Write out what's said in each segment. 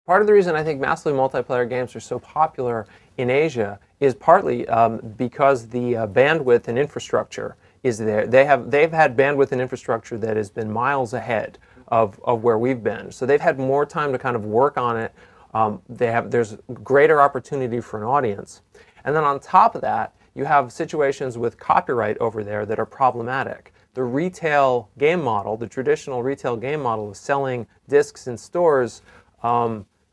Part of the reason I think massively multiplayer games are so popular in Asia is partly because the bandwidth and infrastructure is there. They've had bandwidth and infrastructure that has been miles ahead of where we've been. So they've had more time to kind of work on it. There's greater opportunity for an audience. And then on top of that, you have situations with copyright over there that are problematic. The retail game model, the traditional retail game model of selling discs in stores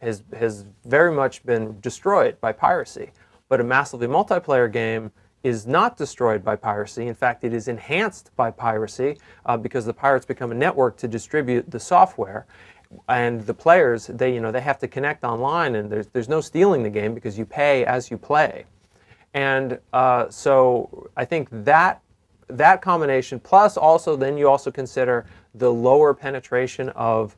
has very much been destroyed by piracy. But a massively multiplayer game is not destroyed by piracy. In fact, it is enhanced by piracy because the pirates become a network to distribute the software. And the players, they have to connect online, and there's no stealing the game because you pay as you play. And so I think that combination, plus also then you also consider the lower penetration of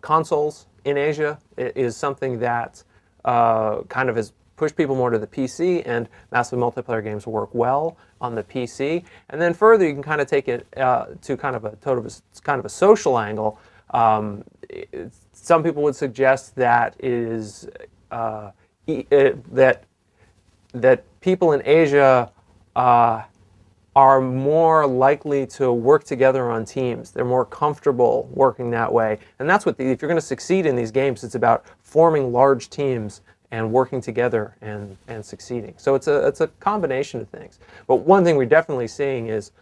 consoles in Asia is something that kind of has pushed people more to the PC, and massive multiplayer games work well on the PC. And then further, you can kind of take it to kind of a social angle. Some people would suggest that that people in Asia are more likely to work together on teams. They're more comfortable working that way. And that's what, if you're going to succeed in these games, it's about forming large teams and working together and succeeding. So it's a combination of things. But one thing we're definitely seeing is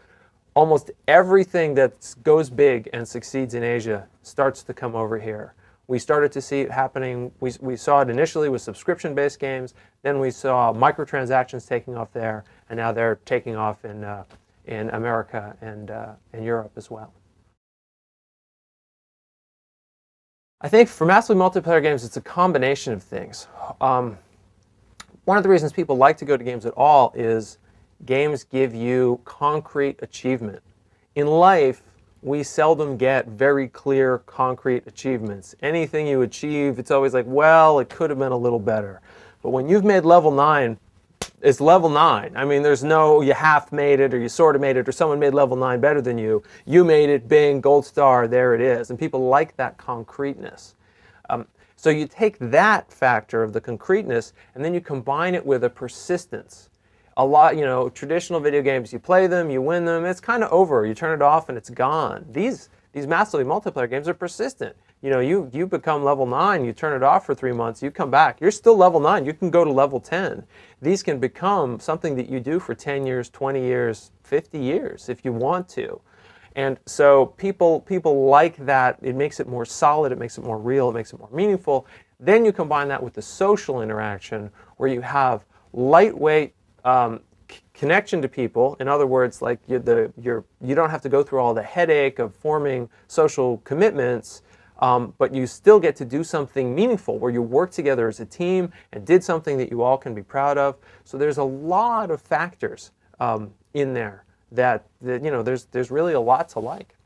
almost everything that goes big and succeeds in Asia starts to come over here. We started to see it happening. We saw it initially with subscription-based games. Then we saw microtransactions taking off there, and now they're taking off in America and in Europe as well. I think for massively multiplayer games, it's a combination of things. One of the reasons people like to go to games at all is games give you concrete achievement. In life, we seldom get very clear, concrete achievements. Anything you achieve, it's always like, well, it could have been a little better. But when you've made level 9, it's level 9. I mean, there's no you half made it or you sort of made it or someone made level 9 better than you. You made it, bing, gold star, there it is. And people like that concreteness. So you take that factor of the concreteness and then you combine it with a persistence. A lot, traditional video games, you play them, you win them, it's kind of over. You turn it off and it's gone. These massively multiplayer games are persistent. You become level 9, you turn it off for 3 months, you come back, you're still level 9, you can go to level 10. These can become something that you do for 10 years, 20 years, 50 years if you want to. And so people like that. It makes it more solid, it makes it more real, it makes it more meaningful. Then you combine that with the social interaction where you have lightweight connection to people. In other words, like you don't have to go through all the headache of forming social commitments, but you still get to do something meaningful where you work together as a team and did something that you all can be proud of. So there's a lot of factors in there that there's really a lot to like.